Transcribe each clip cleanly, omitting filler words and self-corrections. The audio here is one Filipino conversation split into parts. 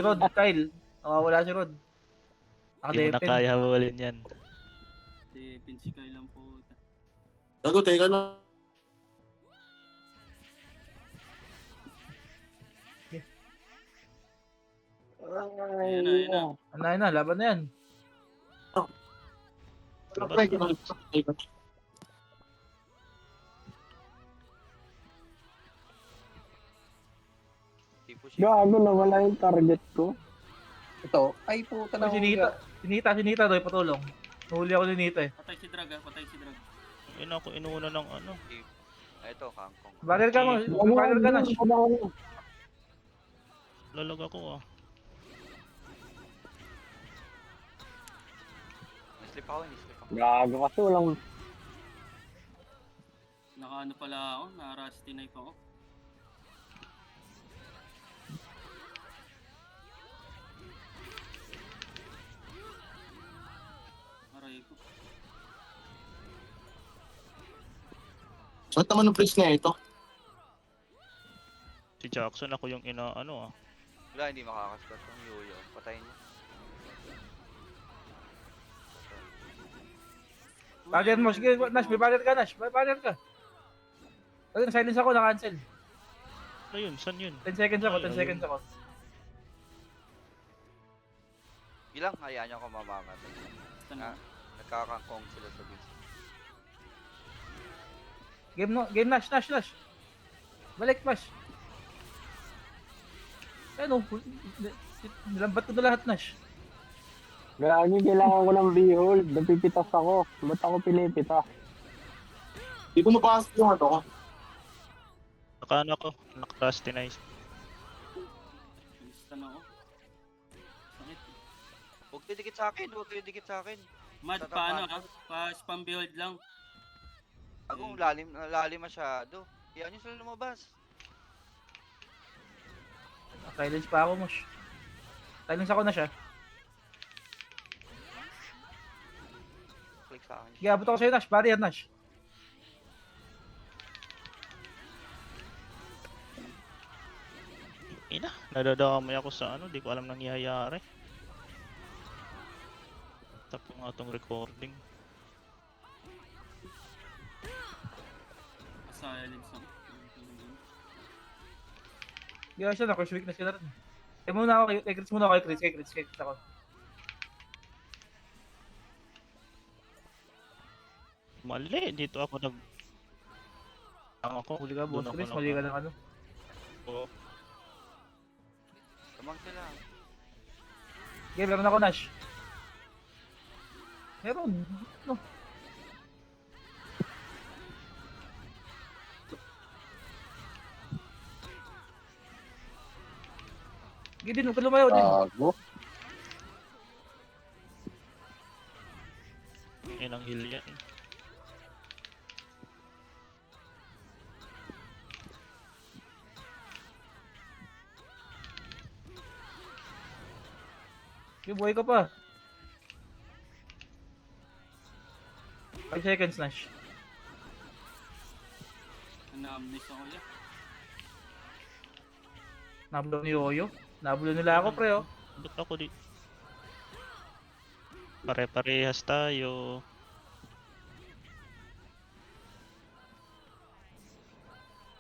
Rod, Kyle. Nakawala si Rod. Hindi mo na Nakadepend. kaya hawalin yan. Pinsikay lang po. Gago, teka na. Ayan na, ayan na. Ano na, laban na yan. Gago, nawala yung target ko. Ito, ay puta na Sinita, Roy, patulong. Nahuli ako ni Nita eh. Patay si Drag ha, patay si Drag. Yun ako inuna ng ano. Ito, kangkong. Barrel ka mo, barrel ka na. Lalag ako ah. Nislip ako, nislip ako. Gago kasi walang... Nakaano pala ako, naka-rusty knife ako. Aray ko. Saan naman ang place na ito? Si Jackson ako yung ano ah. Wala, hindi makakaskat yung yoyo. Patayin niya. Barrel mo, sige, Nash, may barrel ka, Nash. May barrel ka. Ayun, silence ako, na-cancel. Ano yun? Saan yun? 10 seconds ako, 10 Ayun. seconds ako. Ilang hayaan niyo ako mamamatay. Basta na. Nagkakangkong sila sa base. Game Nash. Balik, Nash. Ano, nilambat ko na lahat, Nash. Gago, kailangan ko ng behold. Napipitas ako. Ba't ako pinipitas? Hindi ko mapasok yung ano ko. Nakano ako. Naka-rusty nice. Basta na ako. Sakit. Huwag kayo dikit sa akin, huwag kayo dikit sa akin. Mad, paano ha? Pa-spam behold lang. Agong lalim masyado. Iyan nyo sila lumabas. Silence pa ako, Mosh. Silence ako na siya. Click sa akin. Sige, abot ako sa'yo, Nash. Barrier, Nash. Ina, nadadamay ako sa ano. Di ko alam nangyayari. Tapo nga tong recording. Silence ako. Sige, siya na. First week na sila rin. Muna ako, kay Chris muna ako, kay Chris ako. Mali, dito ako nag... ako. Huli ka, Doon boss ako Chris. nag- Huli ka ng ano. Oo. Lamang sila. Sige, meron ako, Nash. Meron. No. Sige din, huwag ka lumayo din. Gago. Yun ang heal yan. Sige, buhay ka pa. 5 seconds, Nash. Na-amnesia ako yan. Nabulo ni Yoyo. Nabulo nila ako, pre, oh. Ba't ako di... Pare-parehas tayo.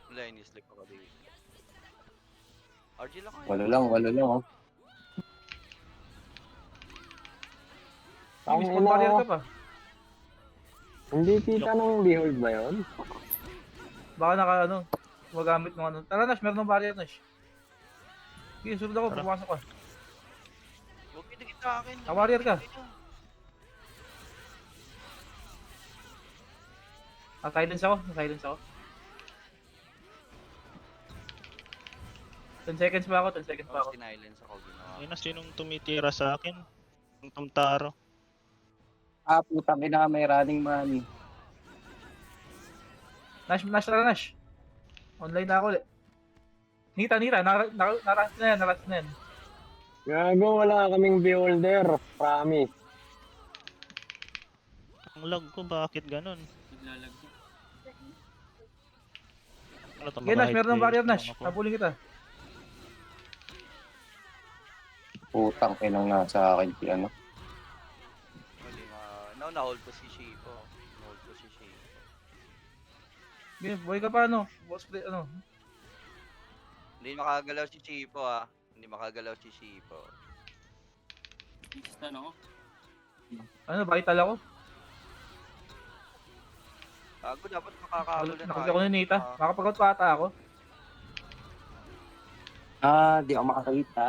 Wala, inislip ako dito. RG lang kayo. Walo lang oh. Ang Miss barrier ka ina, pa. hindi kita ng behold ba yun? Baka naka, ano, magamit ng ano. Tara, Nash, meron ng barrier, Nash. Sige, sunod ako, Tara. pumasok ka. Huwag kayo dikit sa akin. Warrior ka. Silence ako. 10 seconds pa ako, 10 seconds pa ako. Sinilence ako ginawa. Ina, sinong tumitira sa akin? Ang tumtaro. Ah, putang ina, may running man. Nash, tara, Nash. Online na ako ulit. Nita, naras na yan. Gago, wala kaming beholder. Promise. Ang lag ko, bakit ganun? Naglalag ko. Ano to, Sige, Nash, mga meron ng high barrier, players Nash. lang ako. Nabulin kita. Putang inang nasa akin. Ano? Mali na-hold ko si Shipo. Na-hold ko si Shipo. Sige, buhay ka pa ano? Boss play, ano? Hindi makagalaw si Shipo ah. Hindi makagalaw si Shipo. Stun ako. Ano, vital ako? Gago, dapat makakagulo na Nakagay ko na Nita. Makapag-out pa ata ako. Di ako makakita.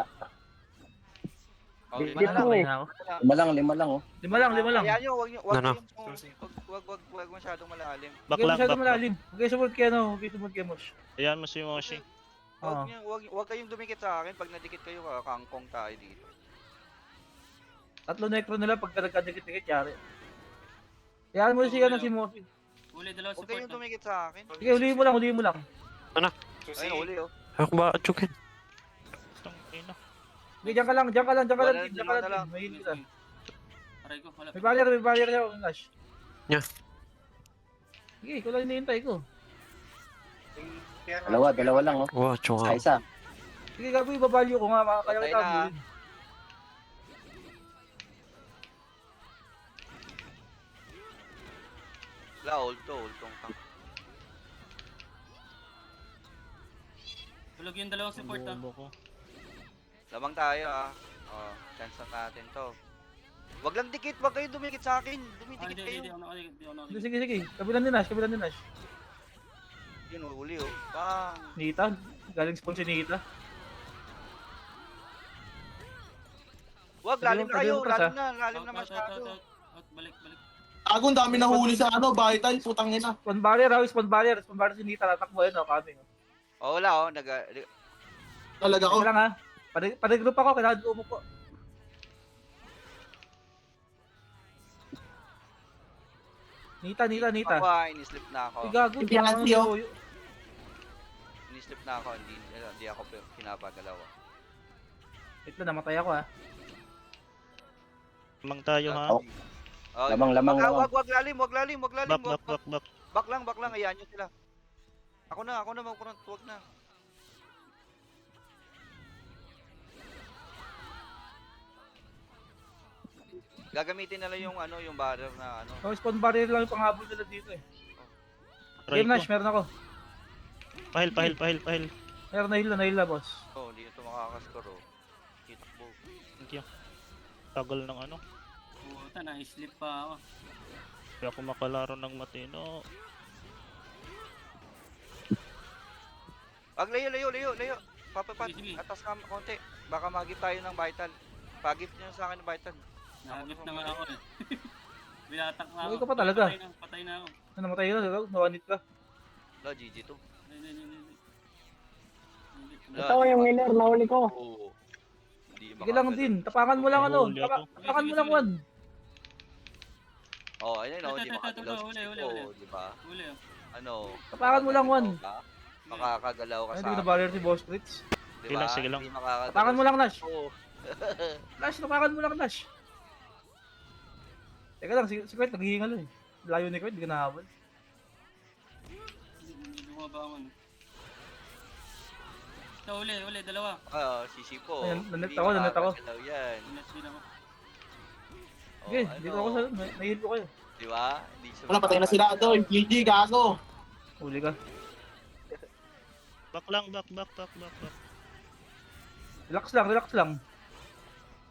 Okay, Di Lima na lang, po. lima na ako. 5 lang, oh. Lima lang. Kaya nyo, wag Ano? wag masyadong malalim. Huwag Back kayo lang, masyado back lang. malalim. Huwag kayo sumod kay ano, huwag kayo sumod kay Mosh. Ayan mo si Moshi. Oo. Wag kayong dumikit sa akin. Pag nadikit kayo, kangkong tayo dito. Tatlo necro nila pagka nagkadikit-dikit, yari. Kaya mo si ano si Mosh. Uli, dalawa Huwag support kayong na. dumikit sa akin. Sige, huliin mo lang, huliin mo lang. Ayun, uli oh. Ako ba atsukin? Tang ina. Sige, diyan ka lang, diyan ka lang, diyan ka lang, Wala, diyan ka dalawa na lang. lang. May heal ka. Aray ko, wala. May barrier siya, Nash. Yeah. Sige, ikaw lang hinihintay ko. Dalawa lang, oh. Wow, chunga. Isa. Sige, gagawin, ibabalyo ko nga, kaya Patay kita na. abulin. Wala, hold tong tank. Tulog yung dalawang support ah. Bobo ko. Lamang tayo ah. Oh, chance na natin to. Wag lang dikit, wag kayo dumikit sa akin. Ah, Dumidikit hindi, kayo. hindi ako nakakita. Hindi ako nakakita. Sige, sige, kabilan ni Nash, kabilan ni Nash. Yun, uli oh. Bang! Nita, galing spawn si Nita. Wag, Sabi lalim mo, na kayo. sabi mo, Pras, Lalim na Out, out, out, masyado. out, out. Balik. Gago, ang dami nahuli sa ano, vital, putang ina. Spawn barrier, spawn barrier si Nita, tatakbo yun, kami. Oh, wala oh. Talaga ko. Sige lang ha, pa-regroup ako, kailangan ko umupo. Nita. Ako ah, inislip na ako. Gago, Hindi yan, ano, Tio. Inislip na ako. Hindi ako pinapagalaw. Wait lang, namatay ako ha. Lamang tayo ha. Oh. Lamang. Wag lalim. Back. Back lang. Ayan nyo sila. Ako na mag-front. Wag na. Gagamitin nila yung yung barrier na ano. Oh, spawn barrier lang yung panghabol nila dito eh. Aray Game ko. Nash, meron ako. Pahil. Meron na heal na boss. Oh, hindi na ito makakaskor oh. Kitakbo. Thank you. Tagal ng ano. Puta, na-sleep pa ako. Kaya ako makalaro ng matino. Wag layo. Papapat. Sige. Atas ka konti. Baka magip tayo ng vital. Pagip nyo sa akin ng vital. Nakagip na nga ako eh. Binatak na ako. Buhay ka pa talaga. Patay na ako. Ano, namatay ka na, nawanit ka. Wala, GG to. Hindi. Ito yung healer, nahuli ko. Oo. Hindi Sige lang din, tapakan mo lang ano. Huli ako. Tapakan mo lang Sige. one. Oh, ayun oh, hindi Ito, makagalaw si uli. Chico, di ba? Huli oh. Ano? Tapakan mo lang, Juan. Makakagalaw ka Ay, sa hindi ko na akin, barrier si Boss Fritz. di Sige ba? lang, sige lang. Hindi makakagalaw. Tapakan mo lang, Nash. Oo. Nash, tapakan mo lang, Nash. Teka lang, si Kurt naghihingalo eh. Layo ni Kurt, di ka nahabol. Hindi bumabangon. Ito, uli, dalawa. Si Shipo. Ayun, nanet Hindi ako. makakagalaw yan. Inat din ako. Oh, Sige, dito ako sa, may heal ko kayo. Di ba? Hindi siya Wala, patay na sila doon. GG, gago. Huli ka. Back lang. Relax lang.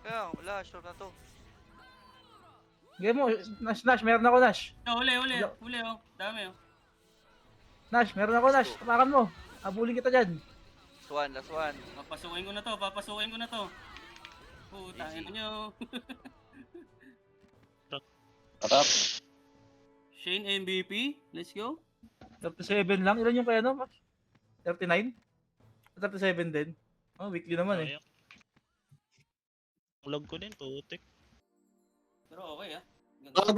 Kaya, wala, sure na to. Game mo, Nash, meron ako, Nash. Ito, uli oh. Dami oh. Nash, meron ako, Nash. Tapakan mo. Habulin kita dyan. Last one. Papasukin ko na to. Puta, Easy. ina nyo. Patap. Shane MVP, let's go. 37 lang. Ilan yung kaya no? 39? 37 din. Oh, weekly naman eh. Log ko din, putik. Pero okay ah. Ganda. Gago,